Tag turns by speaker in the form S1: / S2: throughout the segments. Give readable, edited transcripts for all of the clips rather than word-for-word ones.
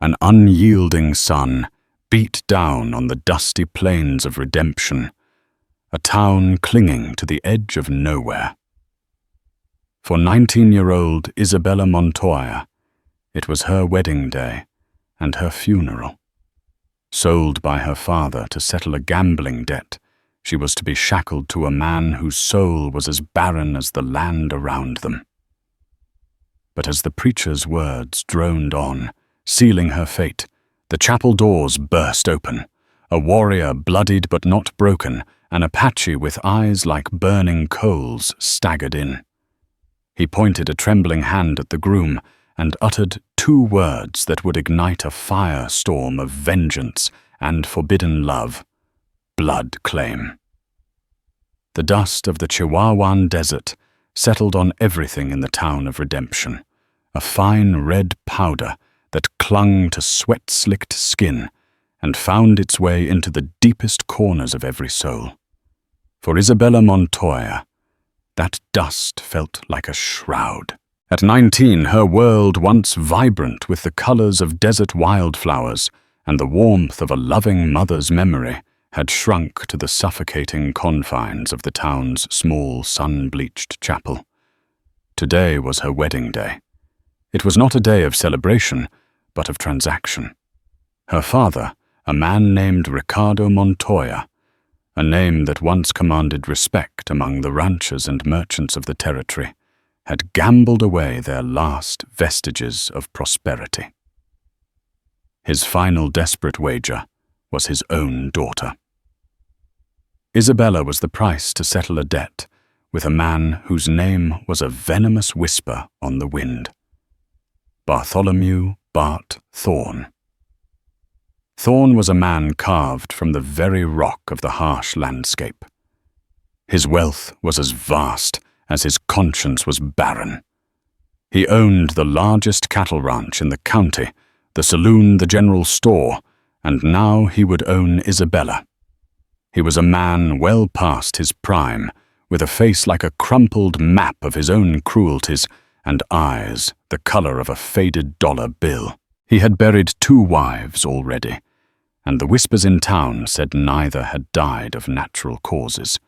S1: An unyielding sun beat down on the dusty plains of redemption, a town clinging to the edge of nowhere. For 19-year-old Isabella Montoya, it was her wedding day and her funeral. Sold by her father to settle a gambling debt, she was to be shackled to a man whose soul was as barren as the land around them. But as the preacher's words droned on, sealing her fate, the chapel doors burst open. A warrior, bloodied but not broken, an Apache with eyes like burning coals, staggered in. He pointed a trembling hand at the groom and uttered 2 words that would ignite a firestorm of vengeance and forbidden love: blood claim. The dust of the Chihuahuan desert settled on everything in the town of Redemption, a fine red powder that clung to sweat-slicked skin and found its way into the deepest corners of every soul. For Isabella Montoya, that dust felt like a shroud. At 19, her world, once vibrant with the colors of desert wildflowers and the warmth of a loving mother's memory, had shrunk to the suffocating confines of the town's small, sun-bleached chapel. Today was her wedding day. It was not a day of celebration, but of transaction. Her father, a man named Ricardo Montoya, a name that once commanded respect among the ranchers and merchants of the territory, had gambled away their last vestiges of prosperity. His final desperate wager was his own daughter. Isabella was the price to settle a debt with a man whose name was a venomous whisper on the wind: Bartholomew Bart Thorne. Thorne was a man carved from the very rock of the harsh landscape. His wealth was as vast as his conscience was barren. He owned the largest cattle ranch in the county, the saloon, the general store, and now he would own Isabella. He was a man well past his prime, with a face like a crumpled map of his own cruelties and eyes the color of a faded dollar bill. He had buried 2 wives already, and the whispers in town said neither had died of natural causes.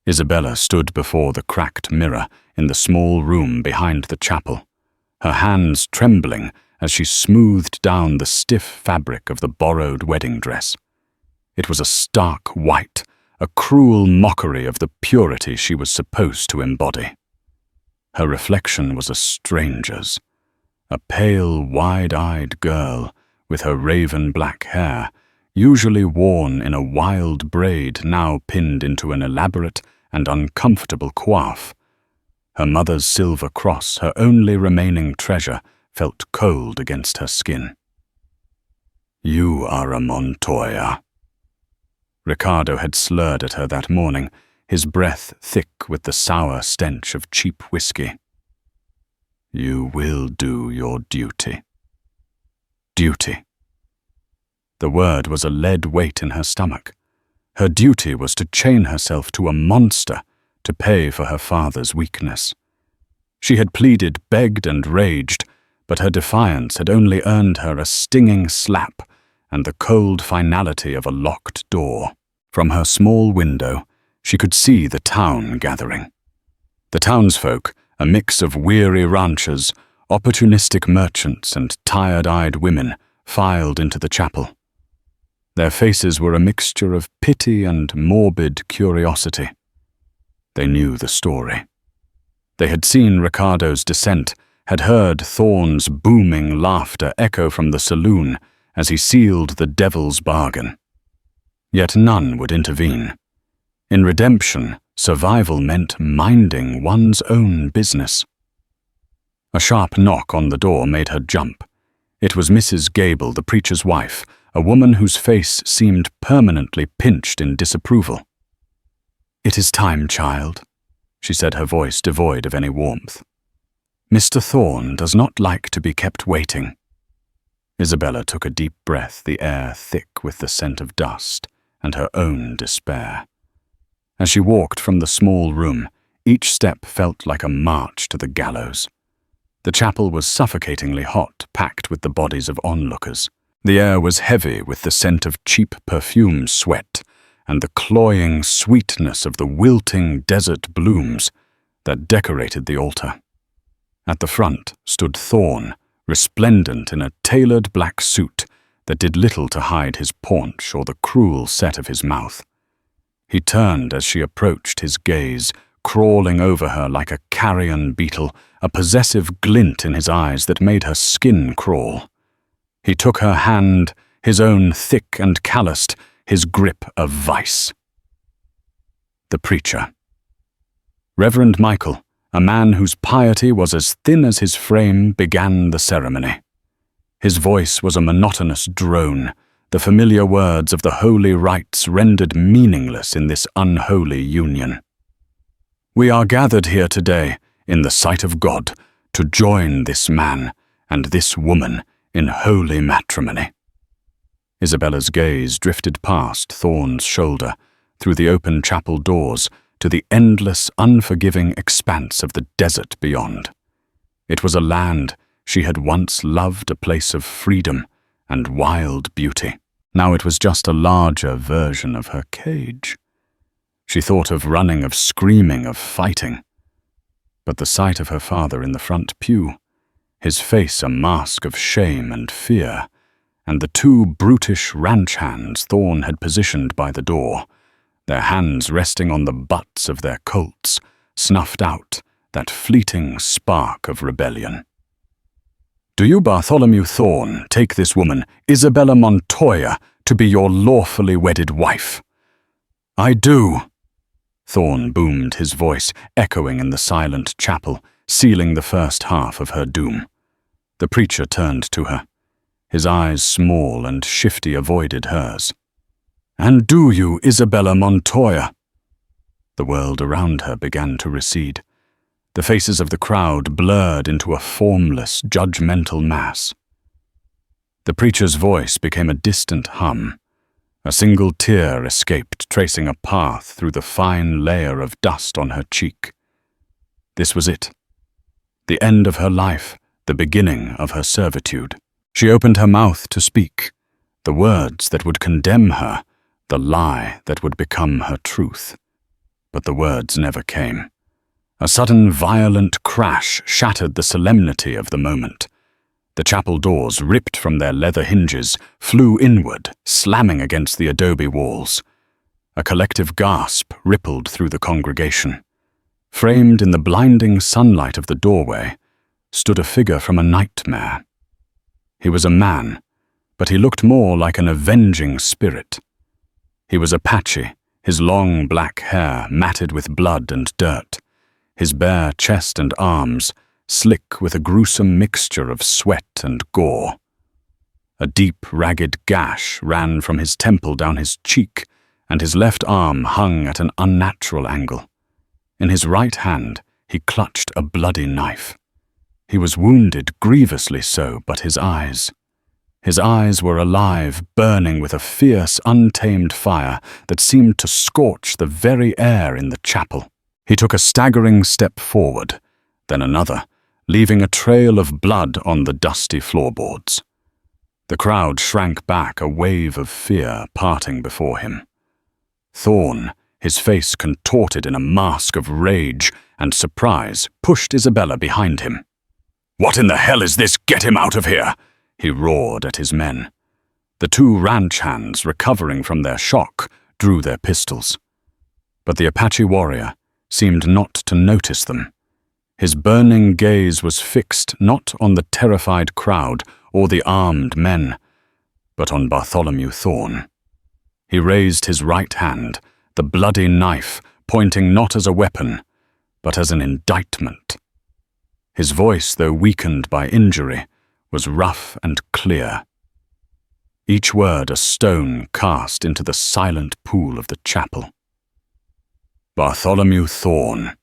S1: Isabella stood before the cracked mirror in the small room behind the chapel, her hands trembling as she smoothed down the stiff fabric of the borrowed wedding dress. It was a stark white, a cruel mockery of the purity she was supposed to embody. Her reflection was a stranger's, a pale, wide-eyed girl with her raven-black hair, usually worn in a wild braid now pinned into an elaborate and uncomfortable coif. Her mother's silver cross, her only remaining treasure, felt cold against her skin. "You are a Montoya." Ricardo had slurred at her that morning, his breath thick with the sour stench of cheap whiskey. "You will do your duty." Duty. The word was a lead weight in her stomach. Her duty was to chain herself to a monster to pay for her father's weakness. She had pleaded, begged, and raged, but her defiance had only earned her a stinging slap and the cold finality of a locked door. From her small window, she could see the town gathering. The townsfolk, a mix of weary ranchers, opportunistic merchants, and tired-eyed women, filed into the chapel. Their faces were a mixture of pity and morbid curiosity. They knew the story. They had seen Ricardo's descent, had heard Thorne's booming laughter echo from the saloon as he sealed the devil's bargain. Yet none would intervene. In Redemption, survival meant minding one's own business. A sharp knock on the door made her jump. It was Mrs. Gable, the preacher's wife, a woman whose face seemed permanently pinched in disapproval. "It is time, child," she said, her voice devoid of any warmth. "Mr. Thorne does not like to be kept waiting." Isabella took a deep breath, the air thick with the scent of dust and her own despair. As she walked from the small room, each step felt like a march to the gallows. The chapel was suffocatingly hot, packed with the bodies of onlookers. The air was heavy with the scent of cheap perfume sweat and the cloying sweetness of the wilting desert blooms that decorated the altar. At the front stood Thorn, resplendent in a tailored black suit that did little to hide his paunch or the cruel set of his mouth. He turned as she approached, his gaze crawling over her like a carrion beetle, a possessive glint in his eyes that made her skin crawl. He took her hand, his own thick and calloused, his grip a vice. The preacher. Reverend Michael, a man whose piety was as thin as his frame, began the ceremony. His voice was a monotonous drone, the familiar words of the holy rites rendered meaningless in this unholy union. We are gathered here today, in the sight of God, to join this man and this woman in holy matrimony. Isabella's gaze drifted past Thorn's shoulder, through the open chapel doors, to the endless, unforgiving expanse of the desert beyond. It was a land she had once loved, a place of freedom and wild beauty. Now it was just a larger version of her cage. She thought of running, of screaming, of fighting. But the sight of her father in the front pew, his face a mask of shame and fear, and the two brutish ranch hands Thorn had positioned by the door, their hands resting on the butts of their colts, snuffed out that fleeting spark of rebellion. Do you, Bartholomew Thorn, take this woman, Isabella Montoya, to be your lawfully wedded wife? I do. Thorn boomed, his voice echoing in the silent chapel, sealing the first half of her doom. The preacher turned to her. His eyes, small and shifty, avoided hers. And do you, Isabella Montoya? The world around her began to recede. The faces of the crowd blurred into a formless, judgmental mass. The preacher's voice became a distant hum. A single tear escaped, tracing a path through the fine layer of dust on her cheek. This was it. The end of her life, the beginning of her servitude. She opened her mouth to speak, the words that would condemn her, the lie that would become her truth. But the words never came. A sudden, violent crash shattered the solemnity of the moment. The chapel doors, ripped from their leather hinges, flew inward, slamming against the adobe walls. A collective gasp rippled through the congregation. Framed in the blinding sunlight of the doorway stood a figure from a nightmare. He was a man, but he looked more like an avenging spirit. He was Apache, his long black hair matted with blood and dirt, his bare chest and arms slick with a gruesome mixture of sweat and gore. A deep, ragged gash ran from his temple down his cheek, and his left arm hung at an unnatural angle. In his right hand, he clutched a bloody knife. He was wounded, grievously so, but his eyes were alive, burning with a fierce, untamed fire that seemed to scorch the very air in the chapel. He took a staggering step forward, then another, leaving a trail of blood on the dusty floorboards. The crowd shrank back, a wave of fear parting before him. Thorn, his face contorted in a mask of rage and surprise, pushed Isabella behind him. "What in the hell is this? Get him out of here!" he roared at his men. The two ranch hands, recovering from their shock, drew their pistols. But the Apache warrior seemed not to notice them. His burning gaze was fixed not on the terrified crowd or the armed men, but on Bartholomew Thorn. He raised his right hand, the bloody knife pointing not as a weapon, but as an indictment. His voice, though weakened by injury, was rough and clear. Each word a stone cast into the silent pool of the chapel. "Bartholomew Thorn,"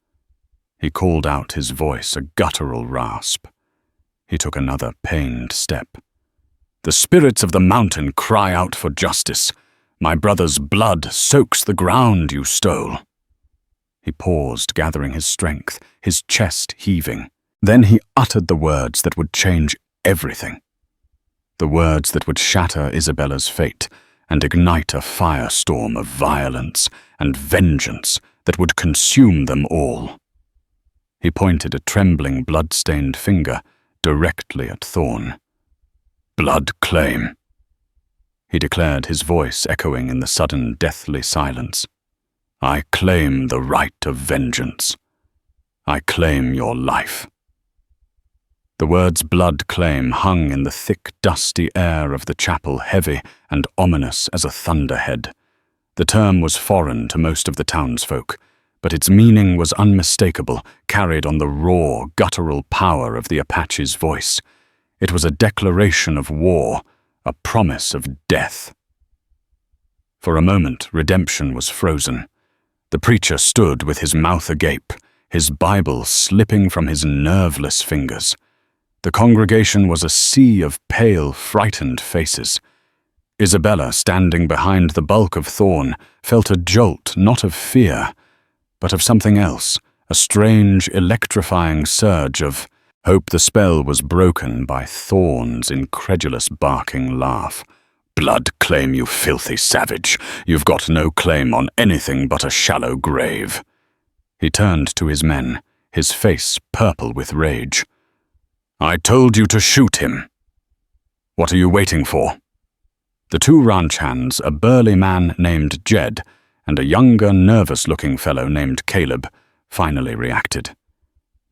S1: he called out, his voice a guttural rasp. He took another pained step. "The spirits of the mountain cry out for justice. My brother's blood soaks the ground you stole." He paused, gathering his strength, his chest heaving. Then he uttered the words that would change everything. The words that would shatter Isabella's fate and ignite a firestorm of violence and vengeance that would consume them all. He pointed a trembling, blood-stained finger directly at Thorn. "Blood claim," he declared, his voice echoing in the sudden, deathly silence. "I claim the right of vengeance. I claim your life." The words blood claim hung in the thick, dusty air of the chapel, heavy and ominous as a thunderhead. The term was foreign to most of the townsfolk, but its meaning was unmistakable, carried on the raw, guttural power of the Apache's voice. It was a declaration of war, a promise of death. For a moment, redemption was frozen. The preacher stood with his mouth agape, his Bible slipping from his nerveless fingers. The congregation was a sea of pale, frightened faces. Isabella, standing behind the bulk of Thorn, felt a jolt not of fear, but of something else, a strange, electrifying surge of hope. The spell was broken by Thorn's incredulous, barking laugh. "Blood claim, you filthy savage. You've got no claim on anything but a shallow grave." He turned to his men, his face purple with rage. "I told you to shoot him. What are you waiting for?" The two ranch hands, a burly man named Jed and a younger, nervous-looking fellow named Caleb, finally reacted.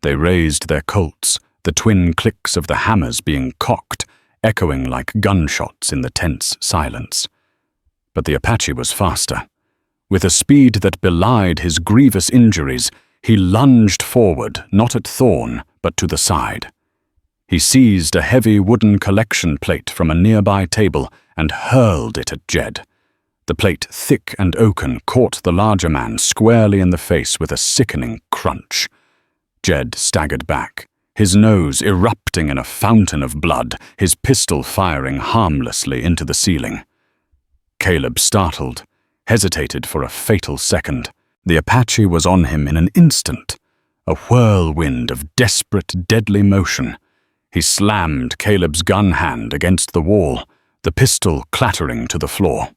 S1: They raised their Colts, the twin clicks of the hammers being cocked, echoing like gunshots in the tense silence. But the Apache was faster. With a speed that belied his grievous injuries, he lunged forward, not at Thorn, but to the side. He seized a heavy wooden collection plate from a nearby table and hurled it at Jed. The plate, thick and oaken, caught the larger man squarely in the face with a sickening crunch. Jed staggered back, his nose erupting in a fountain of blood, his pistol firing harmlessly into the ceiling. Caleb, startled, hesitated for a fatal second. The Apache was on him in an instant, a whirlwind of desperate, deadly motion. He slammed Caleb's gun hand against the wall, the pistol clattering to the floor.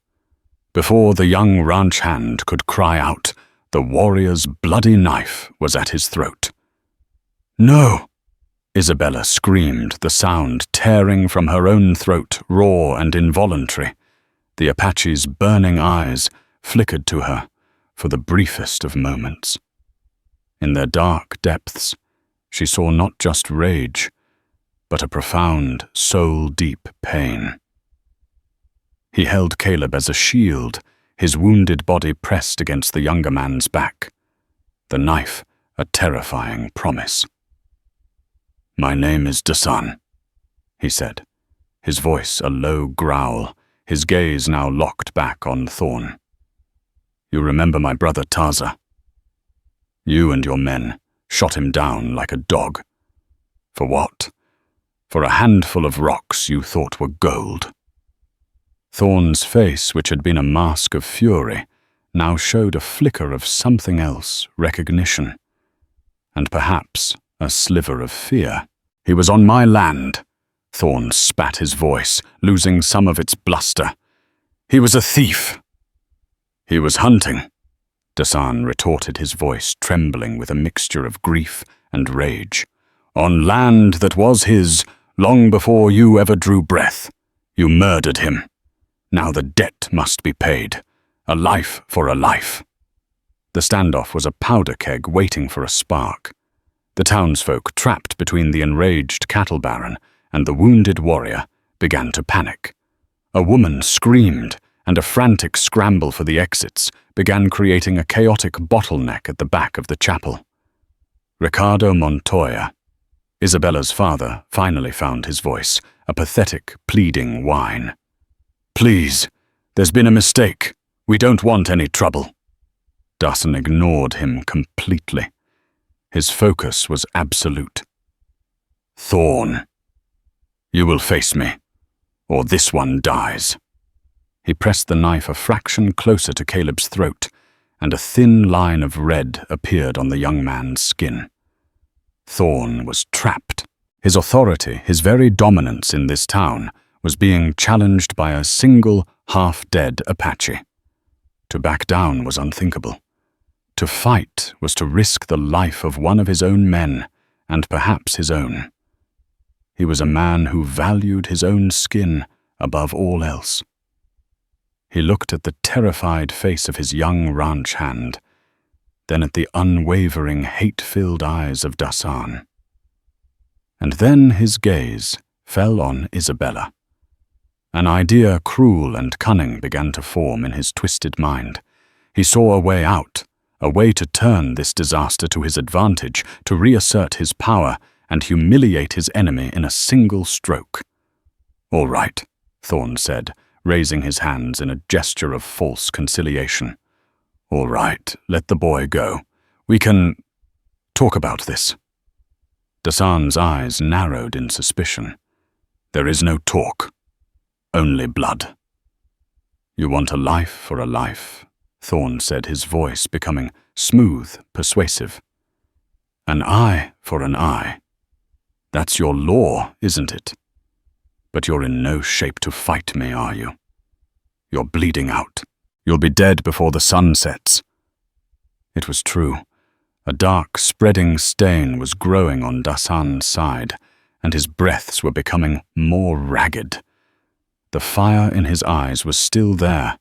S1: Before the young ranch hand could cry out, the warrior's bloody knife was at his throat. "No!" Isabella screamed, the sound tearing from her own throat, raw and involuntary. The Apache's burning eyes flickered to her for the briefest of moments. In their dark depths, she saw not just rage, but a profound, soul-deep pain. He held Caleb as a shield, his wounded body pressed against the younger man's back. The knife a terrifying promise. "My name is Dasan," he said, his voice a low growl, his gaze now locked back on Thorn. "You remember my brother Taza? You and your men shot him down like a dog. For what? For a handful of rocks you thought were gold." Thorn's face, which had been a mask of fury, now showed a flicker of something else, recognition, and perhaps a sliver of fear. "He was on my land," Thorn spat his voice, losing some of its bluster. "He was a thief." "He was hunting," Dasan retorted, his voice trembling with a mixture of grief and rage. "On land that was his, long before you ever drew breath. You murdered him. Now the debt must be paid. A life for a life." The standoff was a powder keg waiting for a spark. The townsfolk, trapped between the enraged cattle baron and the wounded warrior, began to panic. A woman screamed, and a frantic scramble for the exits began creating a chaotic bottleneck at the back of the chapel. Ricardo Montoya, Isabella's father, finally found his voice, a pathetic, pleading whine. "Please, there's been a mistake. We don't want any trouble." Dasan ignored him completely. His focus was absolute. "Thorn, you will face me, or this one dies." He pressed the knife a fraction closer to Caleb's throat, and a thin line of red appeared on the young man's skin. Thorn was trapped. His authority, his very dominance in this town, was being challenged by a single, half-dead Apache. To back down was unthinkable. To fight was to risk the life of one of his own men, and perhaps his own. He was a man who valued his own skin above all else. He looked at the terrified face of his young ranch hand, then at the unwavering, hate-filled eyes of Dasan. And then his gaze fell on Isabella. An idea cruel and cunning began to form in his twisted mind. He saw a way out, a way to turn this disaster to his advantage, to reassert his power and humiliate his enemy in a single stroke. "All right," Thorn said, raising his hands in a gesture of false conciliation. "All right, let the boy go. We can talk about this." Dasan's eyes narrowed in suspicion. "There is no talk, only blood." "You want a life for a life," Thorn said, his voice becoming smooth, persuasive. "An eye for an eye. That's your law, isn't it? But you're in no shape to fight me, are you? You're bleeding out. You'll be dead before the sun sets." It was true. A dark, spreading stain was growing on Dasan's side, and his breaths were becoming more ragged. The fire in his eyes was still there,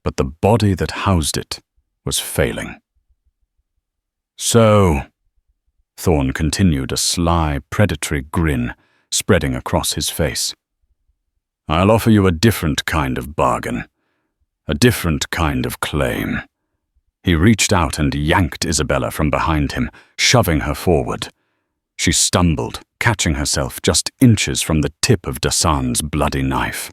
S1: but the body that housed it was failing. "So," Thorn continued, a sly, predatory grin spreading across his face, "I'll offer you a different kind of bargain, a different kind of claim." He reached out and yanked Isabella from behind him, shoving her forward. She stumbled, catching herself just inches from the tip of Dasan's bloody knife.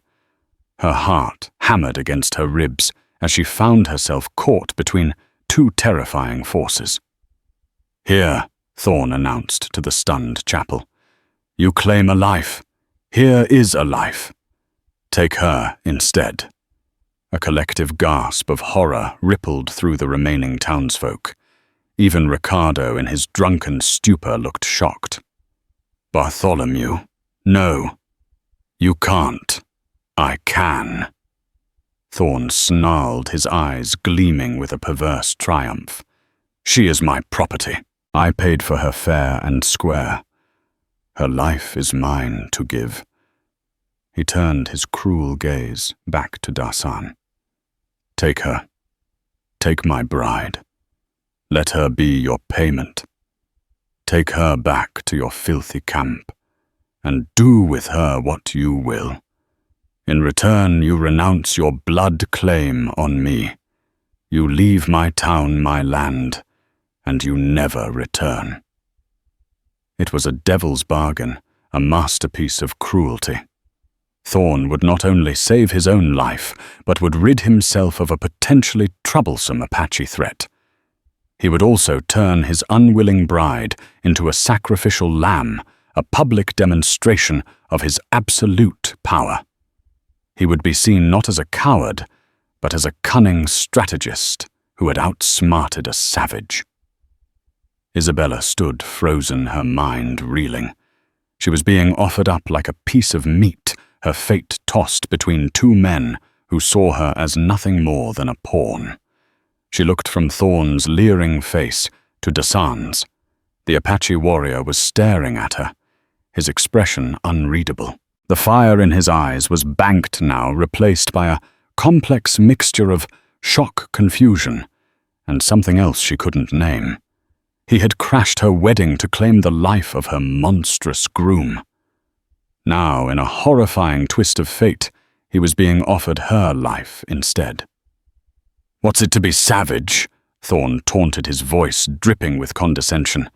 S1: Her heart hammered against her ribs as she found herself caught between two terrifying forces. "Here," Thorn announced to the stunned chapel. "You claim a life. Here is a life. Take her instead." A collective gasp of horror rippled through the remaining townsfolk. Even Ricardo in his drunken stupor looked shocked. "Bartholomew, no. You can't. I can." Thorn snarled, his eyes gleaming with a perverse triumph. "She is my property. I paid for her fair and square. Her life is mine to give." He turned his cruel gaze back to Dasan. "Take her. Take my bride. Let her be your payment. Take her back to your filthy camp, and do with her what you will. In return, you renounce your blood claim on me. You leave my town, my land, and you never return." It was a devil's bargain, a masterpiece of cruelty. Thorn would not only save his own life, but would rid himself of a potentially troublesome Apache threat. He would also turn his unwilling bride into a sacrificial lamb, a public demonstration of his absolute power. He would be seen not as a coward, but as a cunning strategist who had outsmarted a savage. Isabella stood frozen, her mind reeling. She was being offered up like a piece of meat, her fate tossed between two men who saw her as nothing more than a pawn. She looked from Thorn's leering face to Dasan's. The Apache warrior was staring at her, his expression unreadable. The fire in his eyes was banked now, replaced by a complex mixture of shock, confusion, and something else she couldn't name. He had crashed her wedding to claim the life of her monstrous groom. Now, in a horrifying twist of fate, he was being offered her life instead. "What's it to be savage?" Thorn taunted, his voice dripping with condescension.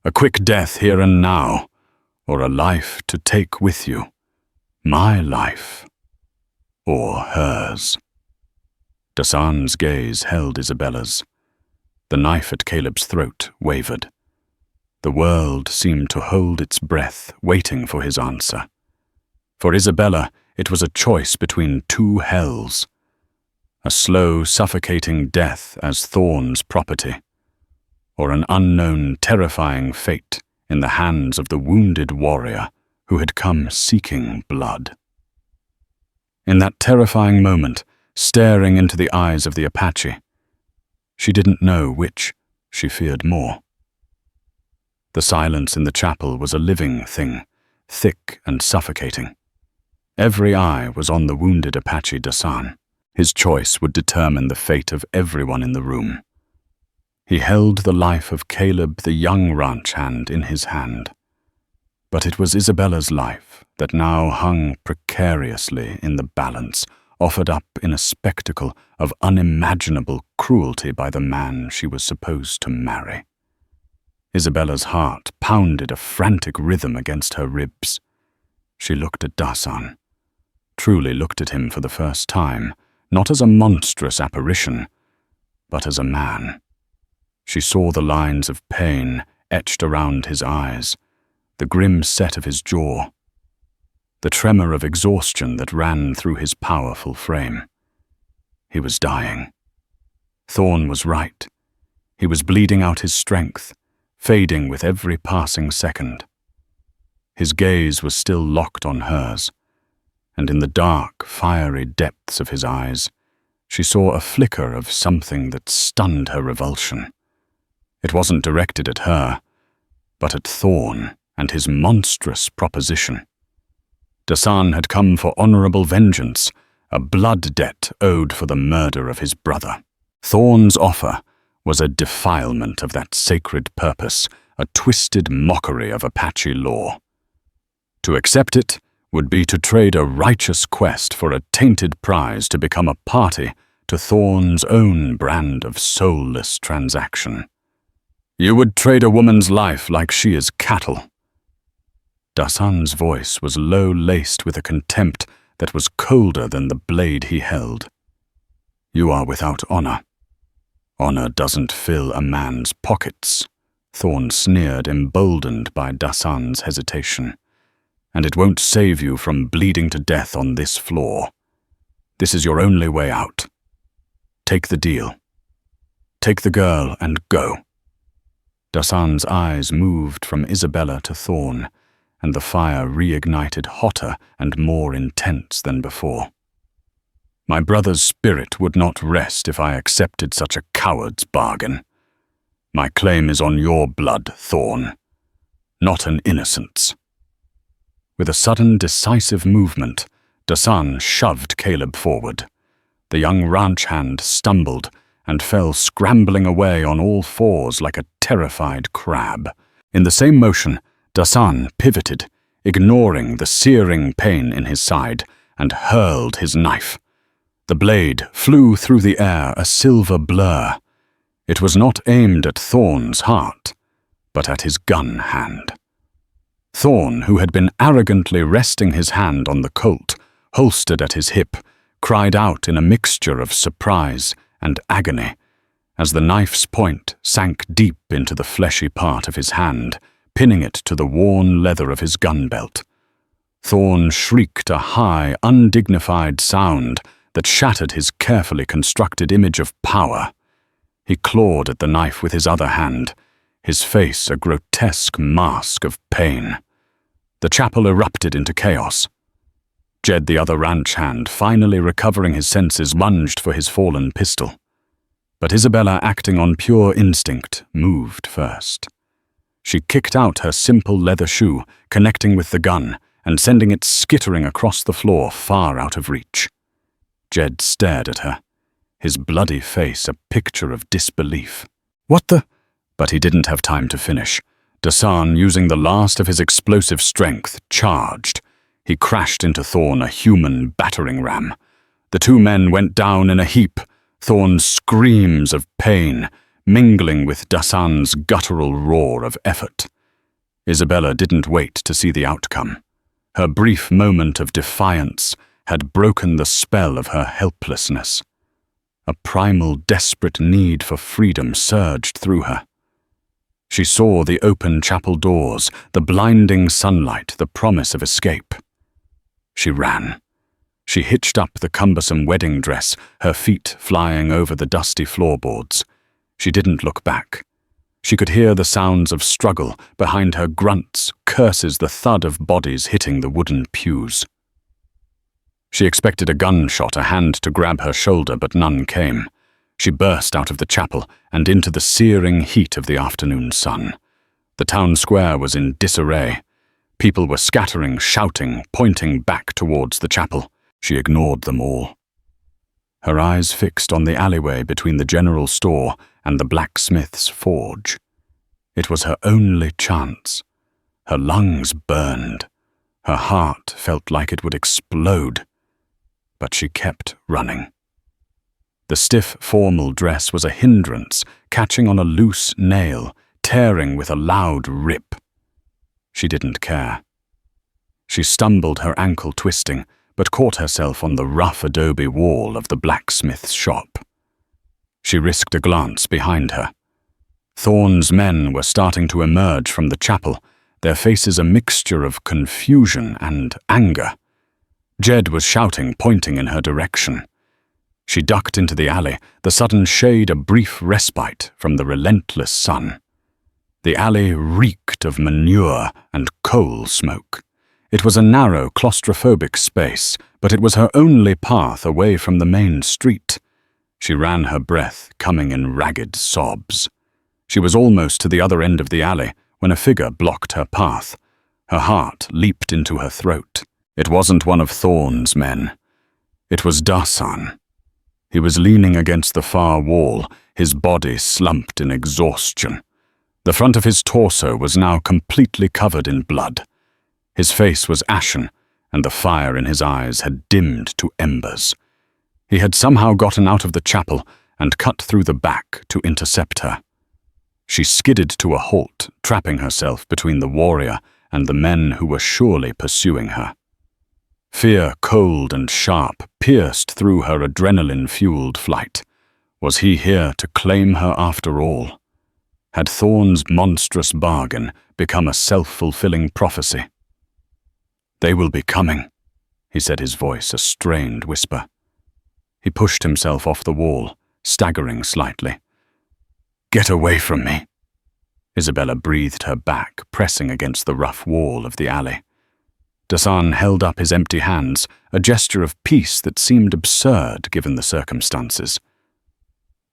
S1: "A quick death here and now, or a life to take with you. My life, or hers." Dasan's gaze held Isabella's. The knife at Caleb's throat wavered. The world seemed to hold its breath, waiting for his answer. For Isabella, it was a choice between two hells. A slow, suffocating death as Thorn's property, or an unknown, terrifying fate in the hands of the wounded warrior who had come seeking blood. In that terrifying moment, staring into the eyes of the Apache, she didn't know which she feared more. The silence in the chapel was a living thing, thick and suffocating. Every eye was on the wounded Apache Dasan. His choice would determine the fate of everyone in the room. He held the life of Caleb, the young ranch hand, in his hand. But it was Isabella's life that now hung precariously in the balance, offered up in a spectacle of unimaginable cruelty by the man she was supposed to marry. Isabella's heart pounded a frantic rhythm against her ribs. She looked at Dasan, truly looked at him for the first time, not as a monstrous apparition, but as a man. She saw the lines of pain etched around his eyes, the grim set of his jaw, the tremor of exhaustion that ran through his powerful frame. He was dying. Thorn was right. He was bleeding out his strength, fading with every passing second. His gaze was still locked on hers, and in the dark, fiery depths of his eyes, she saw a flicker of something that stunned her revulsion. It wasn't directed at her, but at Thorn and his monstrous proposition. Dasan had come for honorable vengeance, a blood debt owed for the murder of his brother. Thorn's offer was a defilement of that sacred purpose, a twisted mockery of Apache law. To accept it would be to trade a righteous quest for a tainted prize to become a party to Thorn's own brand of soulless transaction. You would trade a woman's life like she is cattle. Dasan's voice was low-laced with a contempt that was colder than the blade he held. You are without honor. Honor doesn't fill a man's pockets, Thorn sneered, emboldened by Dasan's hesitation. And it won't save you from bleeding to death on this floor. This is your only way out. Take the deal. Take the girl and go. Dasan's eyes moved from Isabella to Thorn, and the fire reignited hotter and more intense than before. My brother's spirit would not rest if I accepted such a coward's bargain. My claim is on your blood, Thorn, not an innocent's. With a sudden, decisive movement, Dasan shoved Caleb forward. The young ranch hand stumbled and fell scrambling away on all fours like a terrified crab. In the same motion, Dasan pivoted, ignoring the searing pain in his side, and hurled his knife. The blade flew through the air, a silver blur. It was not aimed at Thorn's heart, but at his gun hand. Thorn, who had been arrogantly resting his hand on the Colt, holstered at his hip, cried out in a mixture of surprise and agony, as the knife's point sank deep into the fleshy part of his hand, pinning it to the worn leather of his gun belt. Thorn shrieked a high, undignified sound that shattered his carefully constructed image of power. He clawed at the knife with his other hand, his face a grotesque mask of pain. The chapel erupted into chaos. Jed, the other ranch hand, finally recovering his senses, lunged for his fallen pistol. But Isabella, acting on pure instinct, moved first. She kicked out her simple leather shoe, connecting with the gun, and sending it skittering across the floor far out of reach. Jed stared at her, his bloody face a picture of disbelief. What the? But he didn't have time to finish. Dasan, using the last of his explosive strength, charged. He crashed into Thorn, a human battering ram. The two men went down in a heap, Thorn's screams of pain mingling with Dasan's guttural roar of effort. Isabella didn't wait to see the outcome. Her brief moment of defiance had broken the spell of her helplessness. A primal, desperate need for freedom surged through her. She saw the open chapel doors, the blinding sunlight, the promise of escape. She ran. She hitched up the cumbersome wedding dress, her feet flying over the dusty floorboards. She didn't look back. She could hear the sounds of struggle, behind her grunts, curses, the thud of bodies hitting the wooden pews. She expected a gunshot, a hand to grab her shoulder, but none came. She burst out of the chapel and into the searing heat of the afternoon sun. The town square was in disarray. People were scattering, shouting, pointing back towards the chapel. She ignored them all. Her eyes fixed on the alleyway between the general store and the blacksmith's forge. It was her only chance. Her lungs burned. Her heart felt like it would explode. But she kept running. The stiff, formal dress was a hindrance, catching on a loose nail, tearing with a loud rip. She didn't care. She stumbled, her ankle twisting, but caught herself on the rough adobe wall of the blacksmith's shop. She risked a glance behind her. Thorne's men were starting to emerge from the chapel, their faces a mixture of confusion and anger. Jed was shouting, pointing in her direction. She ducked into the alley, the sudden shade a brief respite from the relentless sun. The alley reeked of manure and coal smoke. It was a narrow, claustrophobic space, but it was her only path away from the main street. She ran her breath, coming in ragged sobs. She was almost to the other end of the alley when a figure blocked her path. Her heart leaped into her throat. It wasn't one of Thorne's men. It was Dasan. He was leaning against the far wall, his body slumped in exhaustion. The front of his torso was now completely covered in blood. His face was ashen, and the fire in his eyes had dimmed to embers. He had somehow gotten out of the chapel and cut through the back to intercept her. She skidded to a halt, trapping herself between the warrior and the men who were surely pursuing her. Fear, cold and sharp, pierced through her adrenaline-fueled flight. Was he here to claim her after all? Had Thorne's monstrous bargain become a self-fulfilling prophecy? "They will be coming," he said, his voice a strained whisper. He pushed himself off the wall, staggering slightly. "Get away from me." Isabella breathed her back, pressing against the rough wall of the alley. Dasan held up his empty hands, a gesture of peace that seemed absurd given the circumstances.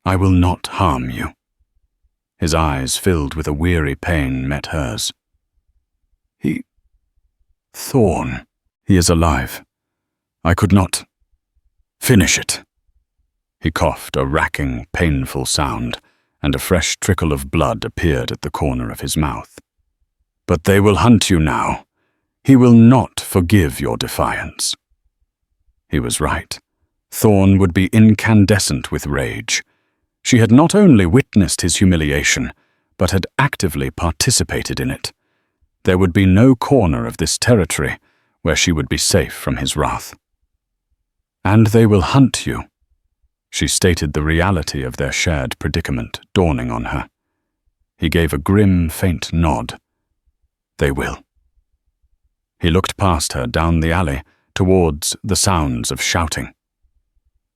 S1: "I will not harm you." His eyes, filled with a weary pain, met hers. Thorne. He is alive. I could not finish it." He coughed, a racking, painful sound, and a fresh trickle of blood appeared at the corner of his mouth. "But they will hunt you now. He will not forgive your defiance." He was right. Thorne would be incandescent with rage. She had not only witnessed his humiliation, but had actively participated in it. There would be no corner of this territory where she would be safe from his wrath. "And they will hunt you," she stated, the reality of their shared predicament dawning on her. He gave a grim, faint nod. "They will." He looked past her down the alley towards the sounds of shouting.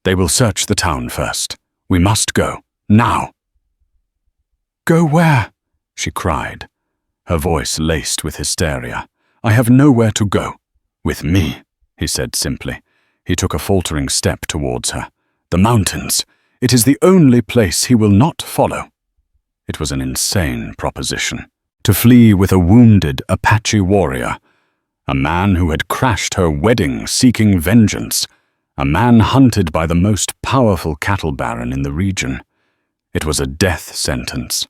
S1: "They will search the town first. We must go, now." "Go where?" she cried, her voice laced with hysteria. "I have nowhere to go." "With me," he said simply. He took a faltering step towards her. "The mountains. It is the only place he will not follow." It was an insane proposition. To flee with a wounded Apache warrior, a man who had crashed her wedding seeking vengeance, a man hunted by the most powerful cattle baron in the region. It was a death sentence.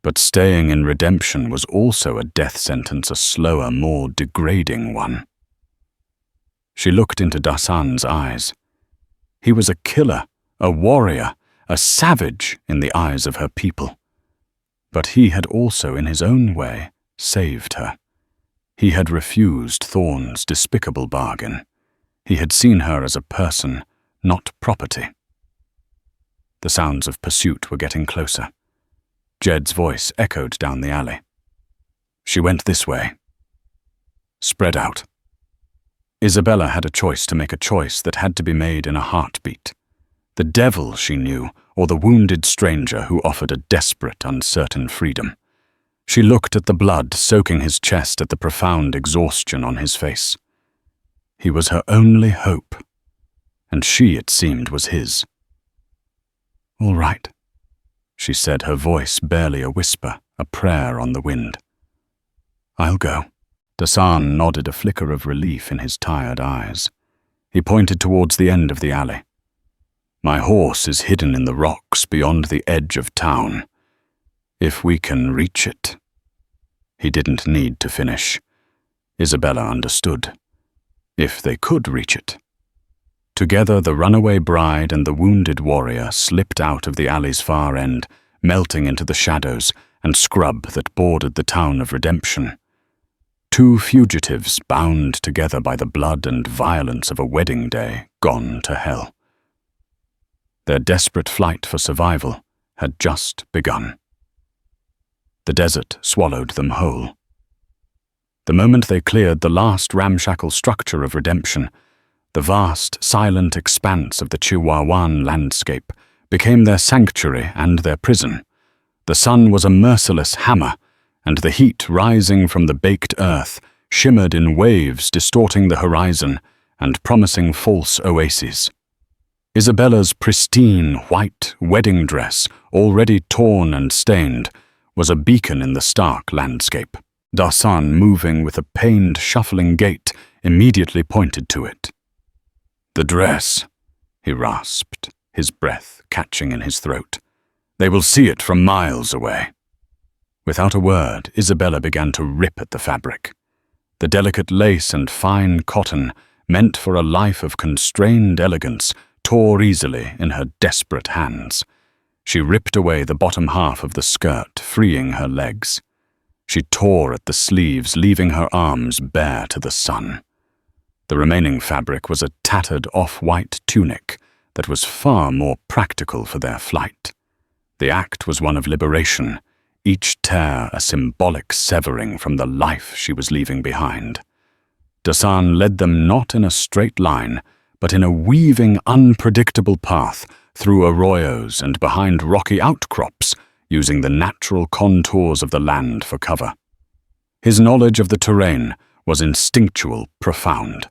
S1: But staying in redemption was also a death sentence, a slower, more degrading one. She looked into Dasan's eyes. He was a killer, a warrior, a savage in the eyes of her people. But he had also, in his own way, saved her. He had refused Thorne's despicable bargain. He had seen her as a person, not property. The sounds of pursuit were getting closer. Jed's voice echoed down the alley. "She went this way. Spread out." Isabella had a choice to make, a choice that had to be made in a heartbeat. The devil, she knew, or the wounded stranger who offered a desperate, uncertain freedom. She looked at the blood soaking his chest, at the profound exhaustion on his face. He was her only hope, and she, it seemed, was his. "All right," she said, her voice barely a whisper, a prayer on the wind. "I'll go." Dasan nodded, a flicker of relief in his tired eyes. He pointed towards the end of the alley. "My horse is hidden in the rocks beyond the edge of town. If we can reach it." He didn't need to finish. Isabella understood. If they could reach it. Together, the runaway bride and the wounded warrior slipped out of the alley's far end, melting into the shadows and scrub that bordered the town of Redemption. Two fugitives bound together by the blood and violence of a wedding day, gone to hell. Their desperate flight for survival had just begun. The desert swallowed them whole. The moment they cleared the last ramshackle structure of Redemption, the vast, silent expanse of the Chihuahuan landscape became their sanctuary and their prison. The sun was a merciless hammer, and the heat rising from the baked earth shimmered in waves, distorting the horizon and promising false oases. Isabella's pristine white wedding dress, already torn and stained, was a beacon in the stark landscape. Dasan, moving with a pained, shuffling gait, immediately pointed to it. "The dress," he rasped, his breath catching in his throat. "They will see it from miles away." Without a word, Isabella began to rip at the fabric. The delicate lace and fine cotton, meant for a life of constrained elegance, tore easily in her desperate hands. She ripped away the bottom half of the skirt, freeing her legs. She tore at the sleeves, leaving her arms bare to the sun. The remaining fabric was a tattered off-white tunic that was far more practical for their flight. The act was one of liberation, each tear a symbolic severing from the life she was leaving behind. Dasan led them not in a straight line, but in a weaving, unpredictable path through arroyos and behind rocky outcrops, using the natural contours of the land for cover. His knowledge of the terrain was instinctual, profound.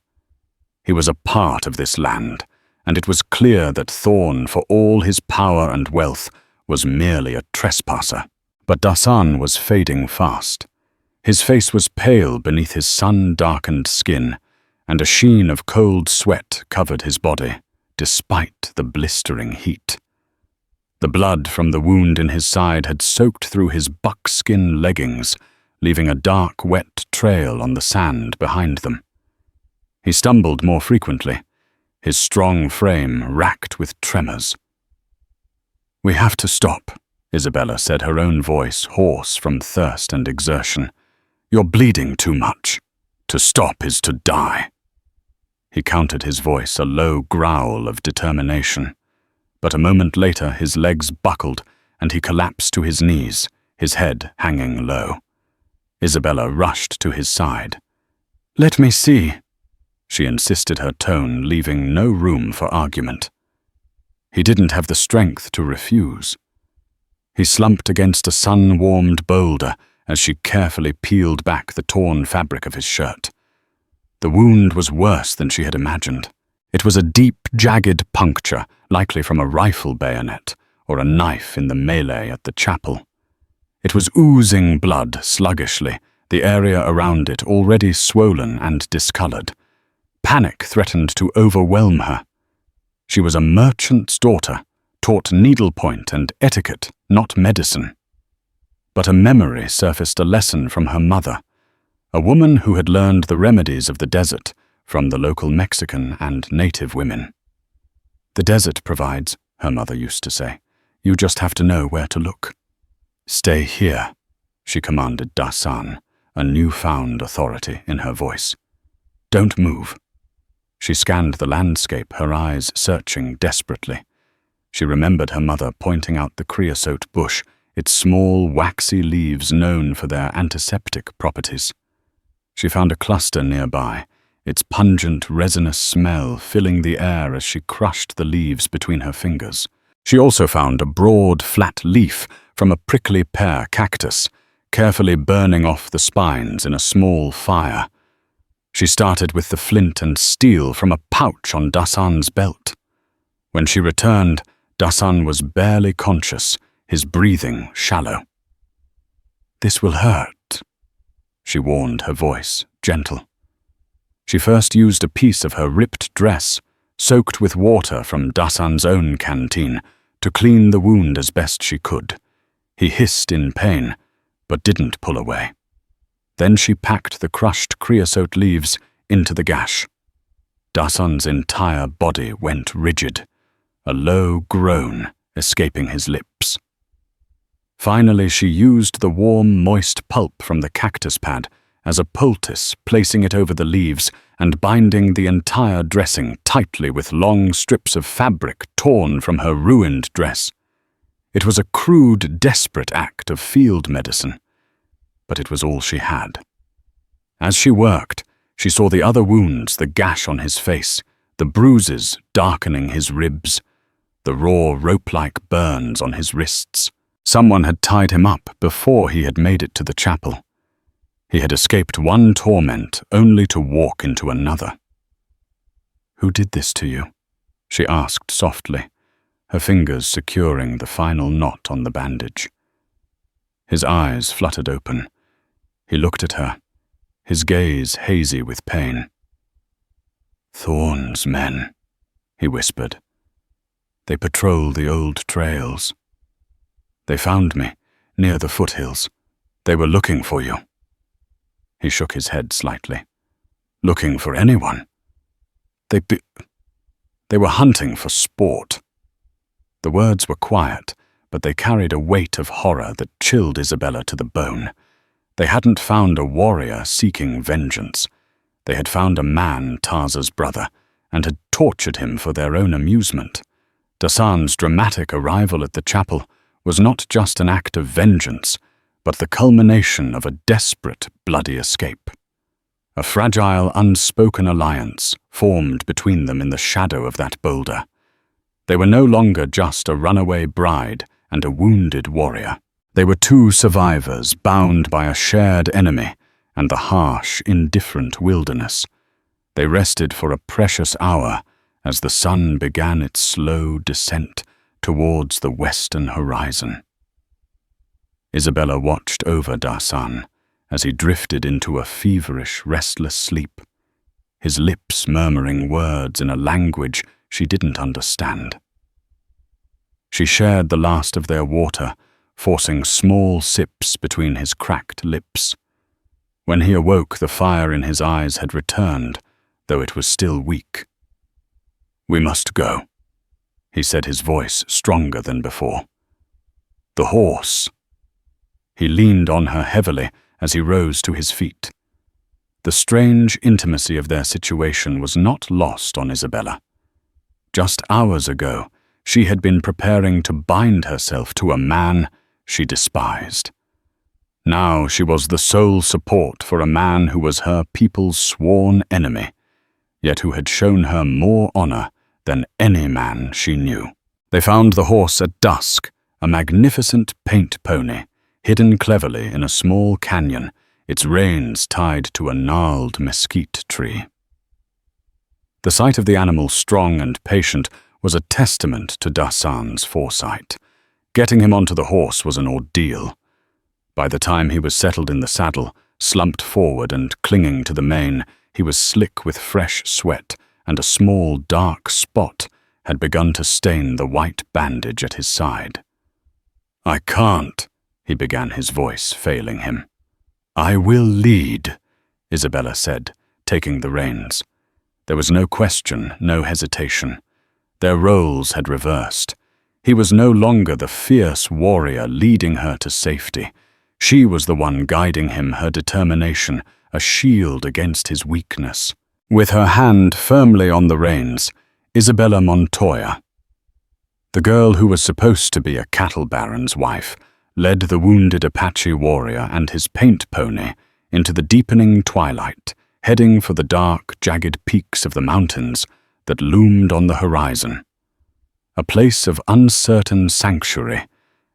S1: He was a part of this land, and it was clear that Thorn, for all his power and wealth, was merely a trespasser. But Dasan was fading fast. His face was pale beneath his sun-darkened skin, and a sheen of cold sweat covered his body, despite the blistering heat. The blood from the wound in his side had soaked through his buckskin leggings, leaving a dark, wet trail on the sand behind them. He stumbled more frequently, his strong frame racked with tremors. "We have to stop," Isabella said, her own voice hoarse from thirst and exertion. "You're bleeding too much. To stop is to die." He countered his voice, a low growl of determination. But a moment later his legs buckled and he collapsed to his knees, his head hanging low. Isabella rushed to his side. "Let me see," she insisted, her tone leaving no room for argument. He didn't have the strength to refuse. He slumped against a sun-warmed boulder as she carefully peeled back the torn fabric of his shirt. The wound was worse than she had imagined. It was a deep, jagged puncture, likely from a rifle bayonet or a knife in the melee at the chapel. It was oozing blood sluggishly, the area around it already swollen and discolored. Panic threatened to overwhelm her. She was a merchant's daughter, taught needlepoint and etiquette, not medicine. But a memory surfaced, a lesson from her mother, a woman who had learned the remedies of the desert from the local Mexican and native women. "The desert provides," her mother used to say. "You just have to know where to look." "Stay here," she commanded Dasan, a newfound authority in her voice. "Don't move." She scanned the landscape, her eyes searching desperately. She remembered her mother pointing out the creosote bush, its small, waxy leaves known for their antiseptic properties. She found a cluster nearby, its pungent, resinous smell filling the air as she crushed the leaves between her fingers. She also found a broad, flat leaf from a prickly pear cactus, carefully burning off the spines in a small fire. She started with the flint and steel from a pouch on Dasan's belt. When she returned, Dasan was barely conscious, his breathing shallow. "This will hurt," she warned, her voice gentle. She first used a piece of her ripped dress, soaked with water from Dasan's own canteen, to clean the wound as best she could. He hissed in pain, but didn't pull away. Then she packed the crushed creosote leaves into the gash. Dasan's entire body went rigid, a low groan escaping his lips. Finally, she used the warm, moist pulp from the cactus pad as a poultice, placing it over the leaves and binding the entire dressing tightly with long strips of fabric torn from her ruined dress. It was a crude, desperate act of field medicine, but it was all she had. As she worked, she saw the other wounds, the gash on his face, the bruises darkening his ribs, the raw rope-like burns on his wrists. Someone had tied him up before he had made it to the chapel. He had escaped one torment only to walk into another. "Who did this to you?" she asked softly, her fingers securing the final knot on the bandage. His eyes fluttered open. He looked at her, his gaze hazy with pain. "Thorn's men," he whispered. "They patrol the old trails. They found me, near the foothills. They were looking for you." He shook his head slightly. "Looking for anyone? They were hunting for sport." The words were quiet, but they carried a weight of horror that chilled Isabella to the bone. They hadn't found a warrior seeking vengeance. They had found a man, Tarza's brother, and had tortured him for their own amusement. Dasan's dramatic arrival at the chapel was not just an act of vengeance, but the culmination of a desperate, bloody escape. A fragile, unspoken alliance formed between them in the shadow of that boulder. They were no longer just a runaway bride and a wounded warrior. They were two survivors bound by a shared enemy and the harsh, indifferent wilderness. They rested for a precious hour as the sun began its slow descent towards the western horizon. Isabella watched over Dasan as he drifted into a feverish, restless sleep, his lips murmuring words in a language she didn't understand. She shared the last of their water, forcing small sips between his cracked lips. When he awoke, the fire in his eyes had returned, though it was still weak. "We must go," he said, his voice stronger than before. "The horse." He leaned on her heavily as he rose to his feet. The strange intimacy of their situation was not lost on Isabella. Just hours ago, she had been preparing to bind herself to a man she despised. Now she was the sole support for a man who was her people's sworn enemy, yet who had shown her more honor than any man she knew. They found the horse at dusk, a magnificent paint pony, hidden cleverly in a small canyon, its reins tied to a gnarled mesquite tree. The sight of the animal, strong and patient, was a testament to Dasan's foresight. Getting him onto the horse was an ordeal. By the time he was settled in the saddle, slumped forward and clinging to the mane, he was slick with fresh sweat, and a small dark spot had begun to stain the white bandage at his side. "I can't," he began, his voice failing him. "I will lead," Isabella said, taking the reins. There was no question, no hesitation. Their roles had reversed. He was no longer the fierce warrior leading her to safety. She was the one guiding him, her determination, a shield against his weakness. With her hand firmly on the reins, Isabella Montoya, the girl who was supposed to be a cattle baron's wife, led the wounded Apache warrior and his paint pony into the deepening twilight, heading for the dark, jagged peaks of the mountains that loomed on the horizon. a place of uncertain sanctuary,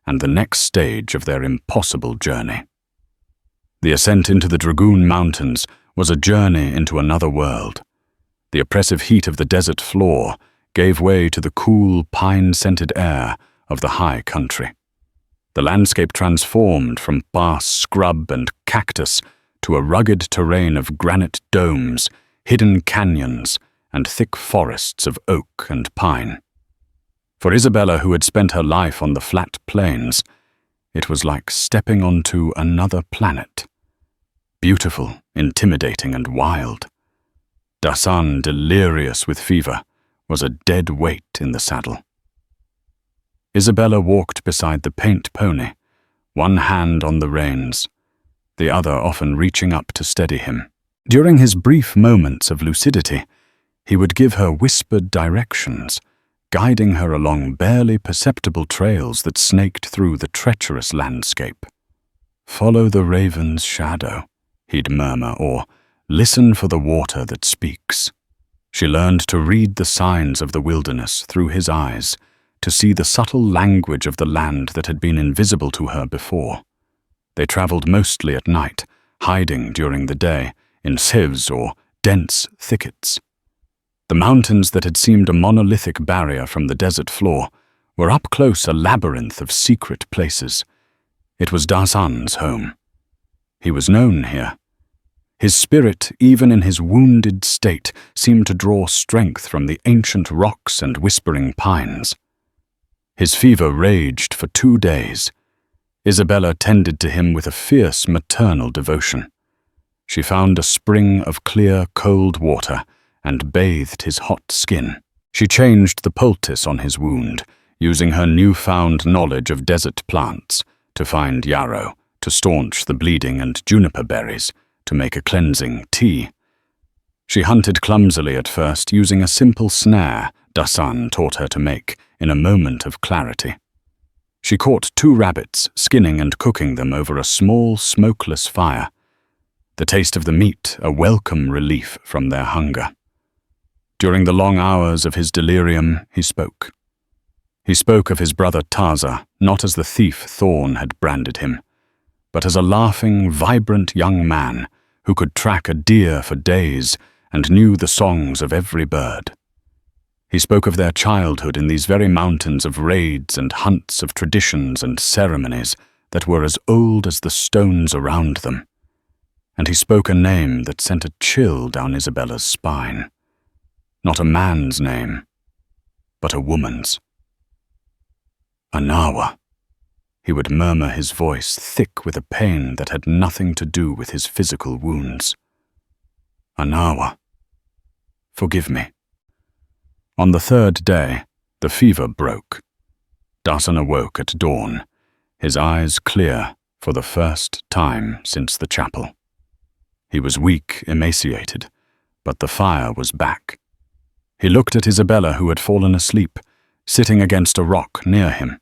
S1: and the next stage of their impossible journey. The ascent into the Dragoon Mountains was a journey into another world. The oppressive heat of the desert floor gave way to the cool, pine-scented air of the high country. The landscape transformed from sparse scrub and cactus to a rugged terrain of granite domes, hidden canyons, and thick forests of oak and pine. For Isabella, who had spent her life on the flat plains, it was like stepping onto another planet. Beautiful, intimidating, and wild. Dasan, delirious with fever, was a dead weight in the saddle. Isabella walked beside the paint pony, one hand on the reins, the other often reaching up to steady him. During his brief moments of lucidity, he would give her whispered directions, guiding her along barely perceptible trails that snaked through the treacherous landscape. "Follow the raven's shadow," he'd murmur, or "listen for the water that speaks." She learned to read the signs of the wilderness through his eyes, to see the subtle language of the land that had been invisible to her before. They traveled mostly at night, hiding during the day in sieves or dense thickets. The mountains that had seemed a monolithic barrier from the desert floor were up close a labyrinth of secret places. It was Dasan's home. He was known here. His spirit, even in his wounded state, seemed to draw strength from the ancient rocks and whispering pines. His fever raged for 2 days. Isabella tended to him with a fierce maternal devotion. She found a spring of clear, cold water and bathed his hot skin. She changed the poultice on his wound, using her newfound knowledge of desert plants to find yarrow, to staunch the bleeding, and juniper berries to make a cleansing tea. She hunted clumsily at first, using a simple snare Dasan taught her to make in a moment of clarity. She caught 2 rabbits, skinning and cooking them over a small, smokeless fire, the taste of the meat a welcome relief from their hunger. During the long hours of his delirium, he spoke. He spoke of his brother Taza, not as the thief Thorn had branded him, but as a laughing, vibrant young man who could track a deer for days and knew the songs of every bird. He spoke of their childhood in these very mountains of raids and hunts, of traditions and ceremonies that were as old as the stones around them. And he spoke a name that sent a chill down Isabella's spine. Not a man's name, but a woman's. Anawa. He would murmur, his voice thick with a pain that had nothing to do with his physical wounds. Anawa. Forgive me. On the 3rd day, the fever broke. Dasan awoke at dawn, his eyes clear for the first time since the chapel. He was weak, emaciated, but the fire was back. He looked at Isabella, who had fallen asleep, sitting against a rock near him,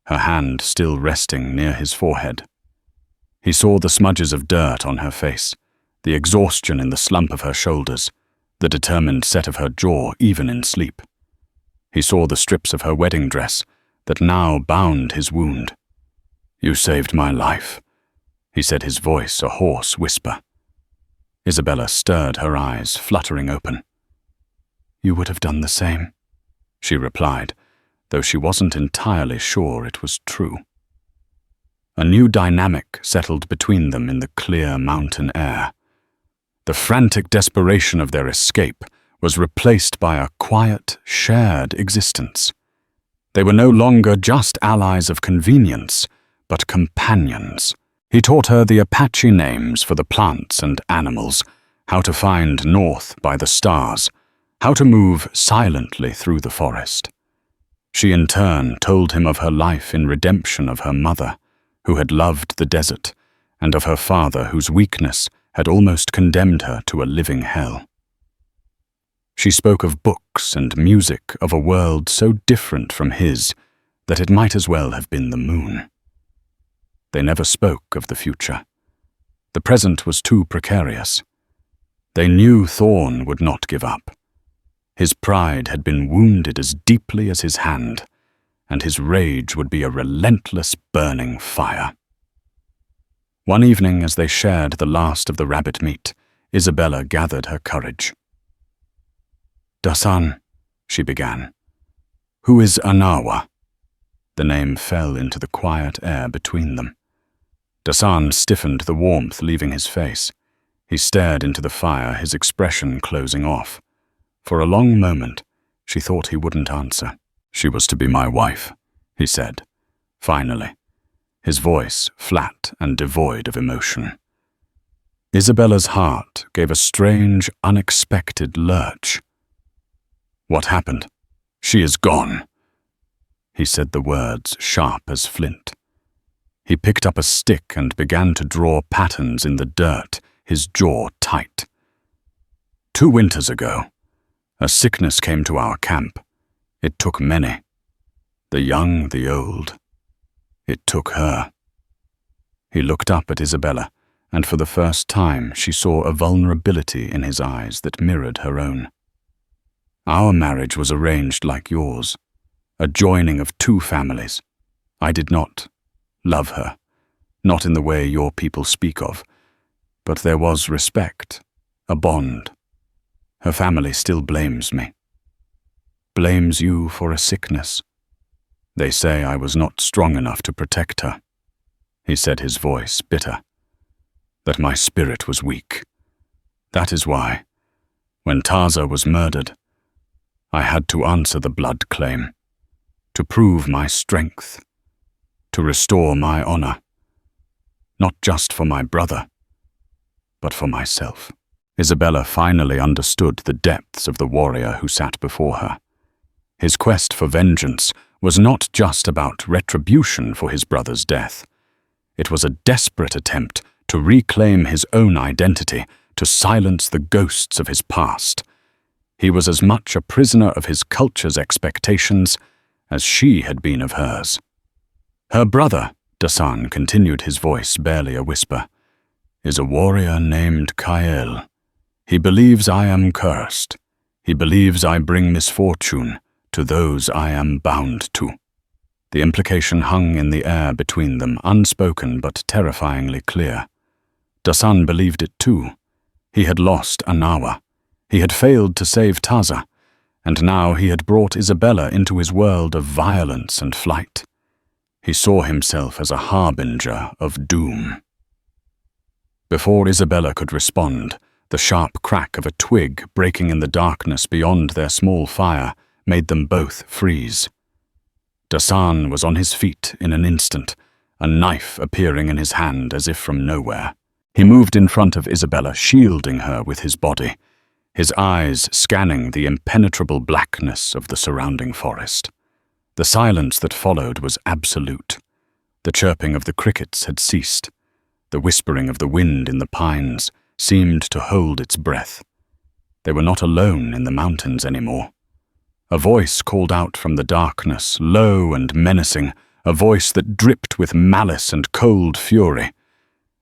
S1: her hand still resting near his forehead. He saw the smudges of dirt on her face, the exhaustion in the slump of her shoulders, the determined set of her jaw even in sleep. He saw the strips of her wedding dress that now bound his wound. "You saved my life," he said, his voice a hoarse whisper. Isabella stirred, her eyes fluttering open. "You would have done the same," she replied, though she wasn't entirely sure it was true. A new dynamic settled between them in the clear mountain air. The frantic desperation of their escape was replaced by a quiet, shared existence. They were no longer just allies of convenience, but companions. He taught her the Apache names for the plants and animals, how to find north by the stars, how to move silently through the forest. She in turn told him of her life in redemption of her mother, who had loved the desert, and of her father, whose weakness had almost condemned her to a living hell. She spoke of books and music, of a world so different from his that it might as well have been the moon. They never spoke of the future. The present was too precarious. They knew Thorn would not give up. His pride had been wounded as deeply as his hand, and his rage would be a relentless burning fire. One evening, as they shared the last of the rabbit meat, Isabella gathered her courage. "Dasan," she began. "Who is Anawa?" The name fell into the quiet air between them. Dasan stiffened, the warmth leaving his face. He stared into the fire, his expression closing off. For a long moment, she thought he wouldn't answer. "She was to be my wife," he said, finally, his voice flat and devoid of emotion. Isabella's heart gave a strange, unexpected lurch. "What happened? She is gone." He said the words sharp as flint. He picked up a stick and began to draw patterns in the dirt, his jaw tight. 2 winters ago, a sickness came to our camp. It took many. The young, the old. It took her. He looked up at Isabella, and for the first time she saw a vulnerability in his eyes that mirrored her own. "Our marriage was arranged like yours, a joining of 2 families. I did not love her, not in the way your people speak of, but there was respect, a bond. Her family still blames me. Blames you for a sickness. They say I was not strong enough to protect her." He said, his voice bitter. "That my spirit was weak. That is why, when Taza was murdered, I had to answer the blood claim, to prove my strength, to restore my honor, not just for my brother, but for myself." Isabella finally understood the depths of the warrior who sat before her. His quest for vengeance was not just about retribution for his brother's death. It was a desperate attempt to reclaim his own identity, to silence the ghosts of his past. He was as much a prisoner of his culture's expectations as she had been of hers. "Her brother," Dasan continued, his voice barely a whisper, "is a warrior named Kael. He believes I am cursed. He believes I bring misfortune to those I am bound to." The implication hung in the air between them, unspoken but terrifyingly clear. Dasan believed it too. He had lost Anawa. He had failed to save Taza, and now he had brought Isabella into his world of violence and flight. He saw himself as a harbinger of doom. Before Isabella could respond, the sharp crack of a twig breaking in the darkness beyond their small fire made them both freeze. Dasan was on his feet in an instant, a knife appearing in his hand as if from nowhere. He moved in front of Isabella, shielding her with his body, his eyes scanning the impenetrable blackness of the surrounding forest. The silence that followed was absolute. The chirping of the crickets had ceased. The whispering of the wind in the pines seemed to hold its breath. They were not alone in the mountains anymore. A voice called out from the darkness, low and menacing, a voice that dripped with malice and cold fury.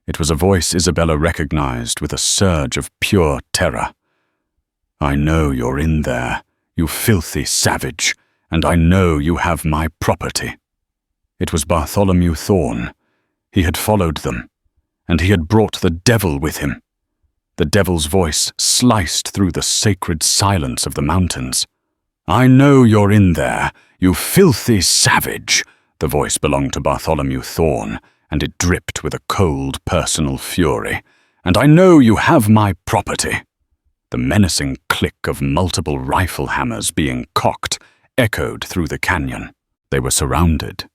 S1: It was a voice Isabella recognized with a surge of pure terror. "I know you're in there, you filthy savage, and I know you have my property." It was Bartholomew Thorn. He had followed them, and he had brought the devil with him. The devil's voice sliced through the sacred silence of the mountains. "I know you're in there, you filthy savage." The voice belonged to Bartholomew Thorn, and it dripped with a cold personal fury. "And I know you have my property." The menacing click of multiple rifle hammers being cocked echoed through the canyon. They were surrounded.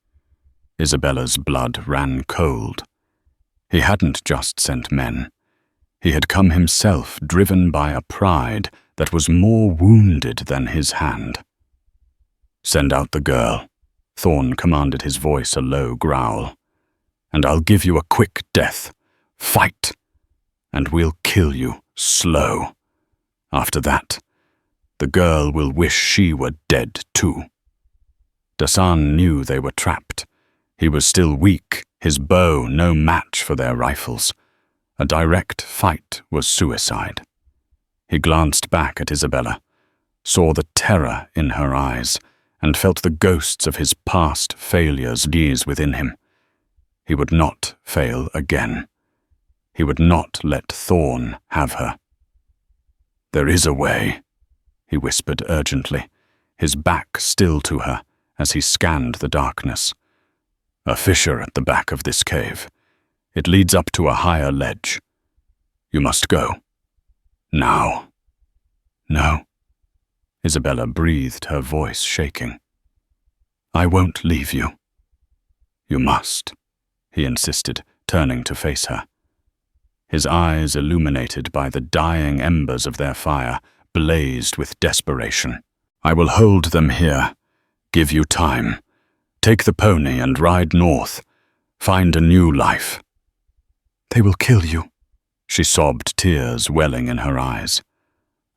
S1: Isabella's blood ran cold. He hadn't just sent men. He had come himself, driven by a pride that was more wounded than his hand. "Send out the girl," Thorn commanded, his voice a low growl. "And I'll give you a quick death. Fight, and we'll kill you slow. After that, the girl will wish she were dead too." Dasan knew they were trapped. He was still weak, his bow no match for their rifles. A direct fight was suicide. He glanced back at Isabella. saw the terror in her eyes, and felt the ghosts of his past failures gaze within him. He would not fail again. He would not let Thorn have her. "There is a way," he whispered urgently, his back still to her as he scanned the darkness. "A fissure at the back of this cave. It leads up to a higher ledge. You must go. Now." "No," Isabella breathed, her voice shaking. "I won't leave you." "You must," he insisted, turning to face her. His eyes, illuminated by the dying embers of their fire, blazed with desperation. "I will hold them here. Give you time. Take the pony and ride north. Find a new life." "They will kill you," she sobbed, tears welling in her eyes.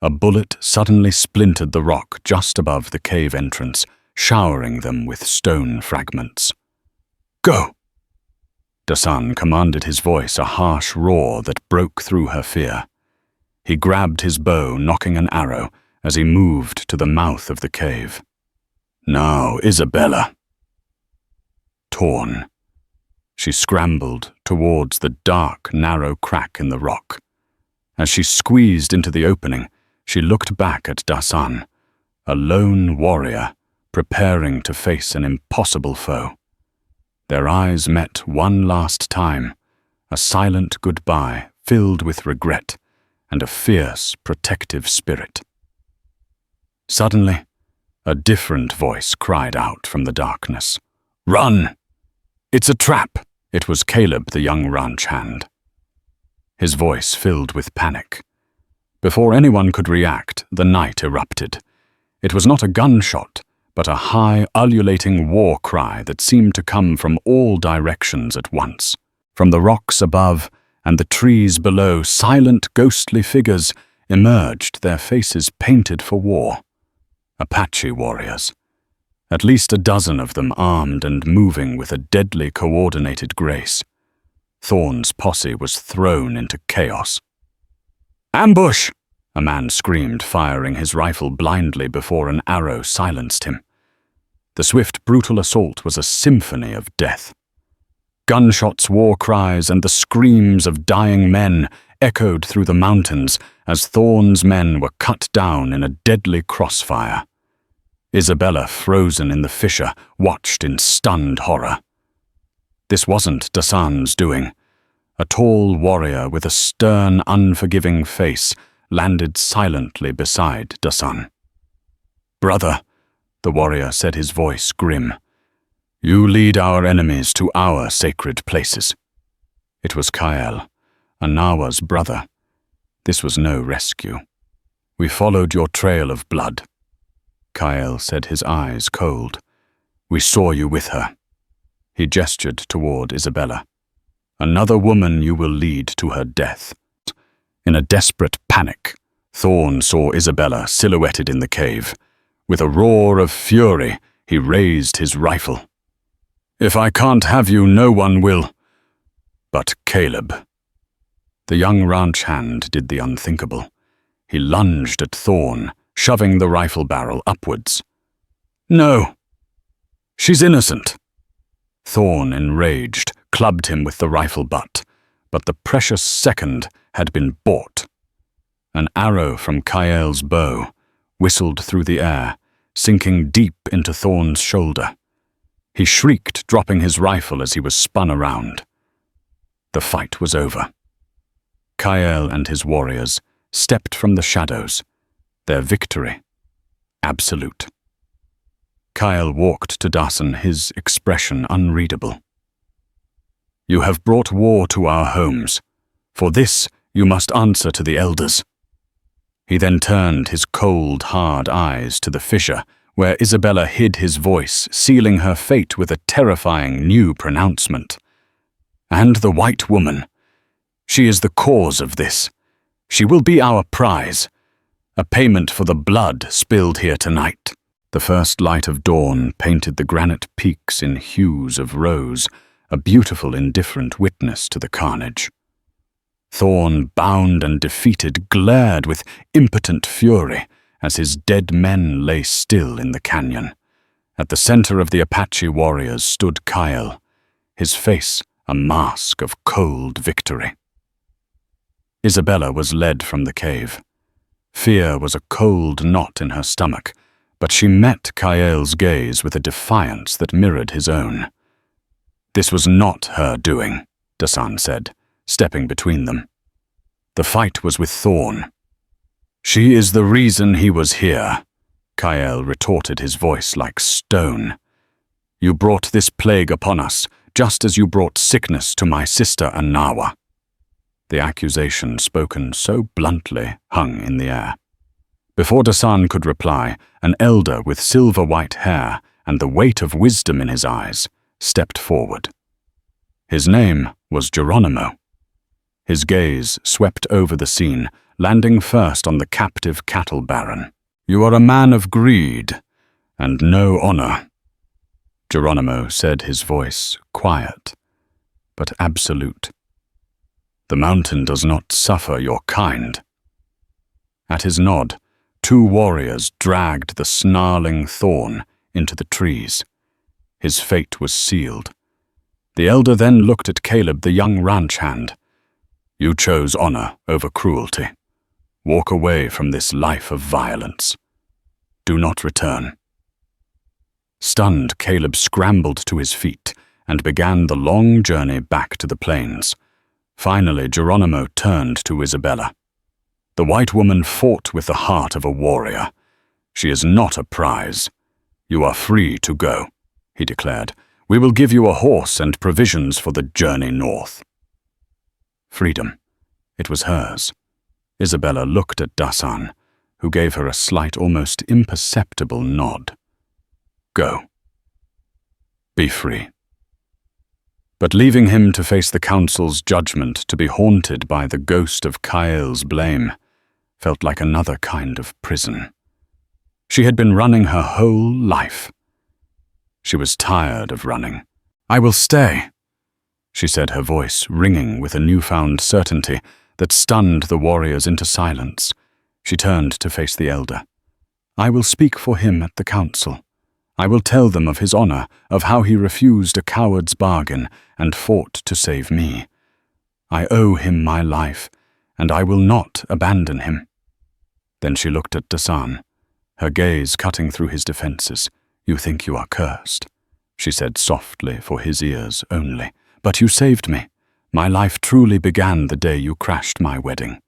S1: A bullet suddenly splintered the rock just above the cave entrance, showering them with stone fragments. "Go!" Dasan commanded, his voice a harsh roar that broke through her fear. He grabbed his bow, knocking an arrow, as he moved to the mouth of the cave. "Now, Isabella." Torn. She scrambled towards the dark, narrow crack in the rock. As she squeezed into the opening, she looked back at Dasan, a lone warrior preparing to face an impossible foe. Their eyes met one last time, a silent goodbye filled with regret and a fierce, protective spirit. Suddenly, a different voice cried out from the darkness. "Run! It's a trap!" It was Caleb, the young ranch hand. His voice filled with panic. Before anyone could react, the night erupted. It was not a gunshot, but a high, ululating war cry that seemed to come from all directions at once. From the rocks above and the trees below, silent, ghostly figures emerged, their faces painted for war. Apache warriors. At least a dozen of them, armed and moving with a deadly coordinated grace. Thorn's posse was thrown into chaos. "Ambush!" a man screamed, firing his rifle blindly before an arrow silenced him. The swift, brutal assault was a symphony of death. Gunshots, war cries, and the screams of dying men echoed through the mountains as Thorn's men were cut down in a deadly crossfire. Isabella, frozen in the fissure, watched in stunned horror. This wasn't Dasan's doing. A tall warrior with a stern, unforgiving face landed silently beside Dasan. "Brother," the warrior said, his voice grim, "you lead our enemies to our sacred places." It was Kael, Anawa's brother. This was no rescue. "We followed your trail of blood." Kael said, his eyes cold. "We saw you with her." He gestured toward Isabella. "Another woman you will lead to her death." In a desperate panic, Thorn saw Isabella silhouetted in the cave. With a roar of fury, he raised his rifle. "If I can't have you, no one will." But Caleb. The young ranch hand did the unthinkable. He lunged at Thorn, shoving the rifle barrel upwards. "No! She's innocent!" Thorn, enraged, clubbed him with the rifle butt, but the precious second had been bought. An arrow from Kael's bow whistled through the air, sinking deep into Thorn's shoulder. He shrieked, dropping his rifle as he was spun around. The fight was over. Kael and his warriors stepped from the shadows, their victory absolute. Kael walked to Dasan, his expression unreadable. "You have brought war to our homes. For this you must answer to the elders." He then turned his cold, hard eyes to the fissure, where Isabella hid his voice, sealing her fate with a terrifying new pronouncement. "And the white woman. She is the cause of this. She will be our prize. A payment for the blood spilled here tonight." The first light of dawn painted the granite peaks in hues of rose, a beautiful, indifferent witness to the carnage. Thorn, bound and defeated, glared with impotent fury as his dead men lay still in the canyon. At the center of the Apache warriors stood Kyle, his face a mask of cold victory. Isabella was led from the cave. Fear was a cold knot in her stomach, but she met Kyle's gaze with a defiance that mirrored his own. "This was not her doing," Dasan said, stepping between them. "The fight was with Thorn." "She is the reason he was here," Kyle retorted, his voice like stone. "You brought this plague upon us, just as you brought sickness to my sister Anawa." The accusation, spoken so bluntly, hung in the air. Before Dasan could reply, an elder with silver-white hair and the weight of wisdom in his eyes stepped forward. His name was Geronimo. His gaze swept over the scene, landing first on the captive cattle baron. "You are a man of greed and no honor," Geronimo said, his voice quiet but absolute. "The mountain does not suffer your kind." At his nod, 2 warriors dragged the snarling Thorn into the trees. His fate was sealed. The elder then looked at Caleb, the young ranch hand. "You chose honor over cruelty. Walk away from this life of violence. Do not return." Stunned, Caleb scrambled to his feet and began the long journey back to the plains. Finally, Geronimo turned to Isabella. "The white woman fought with the heart of a warrior. She is not a prize. You are free to go," he declared. "We will give you a horse and provisions for the journey north." Freedom. It was hers. Isabella looked at Dasan, who gave her a slight, almost imperceptible nod. "Go. Be free." But leaving him to face the council's judgment, to be haunted by the ghost of Kyle's blame, felt like another kind of prison. She had been running her whole life. She was tired of running. "I will stay," she said, her voice ringing with a newfound certainty that stunned the warriors into silence. She turned to face the elder. "I will speak for him at the council. I will tell them of his honor, of how he refused a coward's bargain and fought to save me. I owe him my life, and I will not abandon him." Then she looked at Dasan, her gaze cutting through his defenses. "You think you are cursed," she said softly for his ears only. "But you saved me. My life truly began the day you crashed my wedding.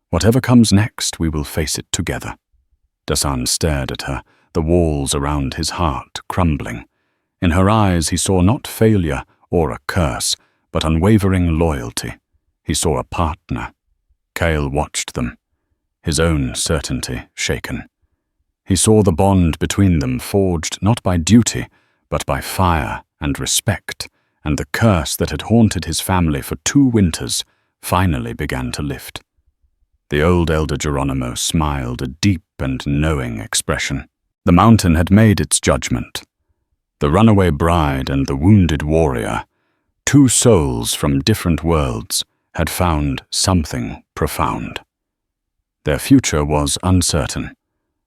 S1: Whatever comes next, we will face it together." Dasan stared at her, the walls around his heart crumbling. In her eyes he saw not failure or a curse, but unwavering loyalty. He saw a partner. Kyle watched them, his own certainty shaken. He saw the bond between them forged not by duty, but by fire and respect, and the curse that had haunted his family for 2 winters finally began to lift. The old elder Geronimo smiled, a deep and knowing expression. The mountain had made its judgment. The runaway bride and the wounded warrior, 2 souls from different worlds, had found something profound. Their future was uncertain,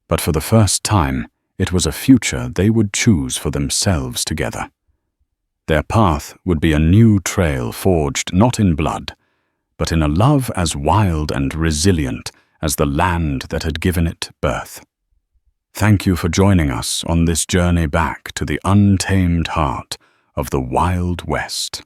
S1: but for the first time, it was a future they would choose for themselves together. Their path would be a new trail forged not in blood, but in a love as wild and resilient as the land that had given it birth. Thank you for joining us on this journey back to the untamed heart of the Wild West.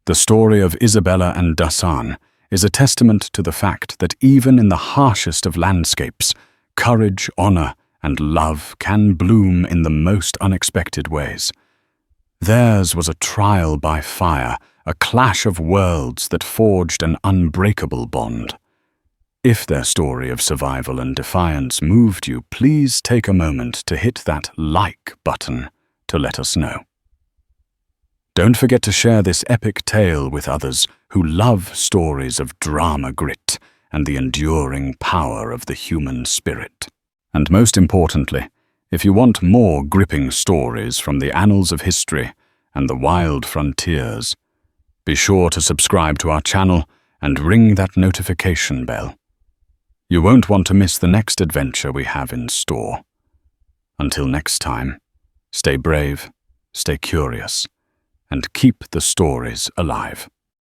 S1: The story of Isabella and Dasan is a testament to the fact that even in the harshest of landscapes, courage, honor, and love can bloom in the most unexpected ways. Theirs was a trial by fire, a clash of worlds that forged an unbreakable bond. If their story of survival and defiance moved you, please take a moment to hit that like button to let us know. Don't forget to share this epic tale with others who love stories of drama, grit, and the enduring power of the human spirit. And most importantly, if you want more gripping stories from the annals of history and the wild frontiers, be sure to subscribe to our channel and ring that notification bell. You won't want to miss the next adventure we have in store. Until next time, stay brave, stay curious, and keep the stories alive.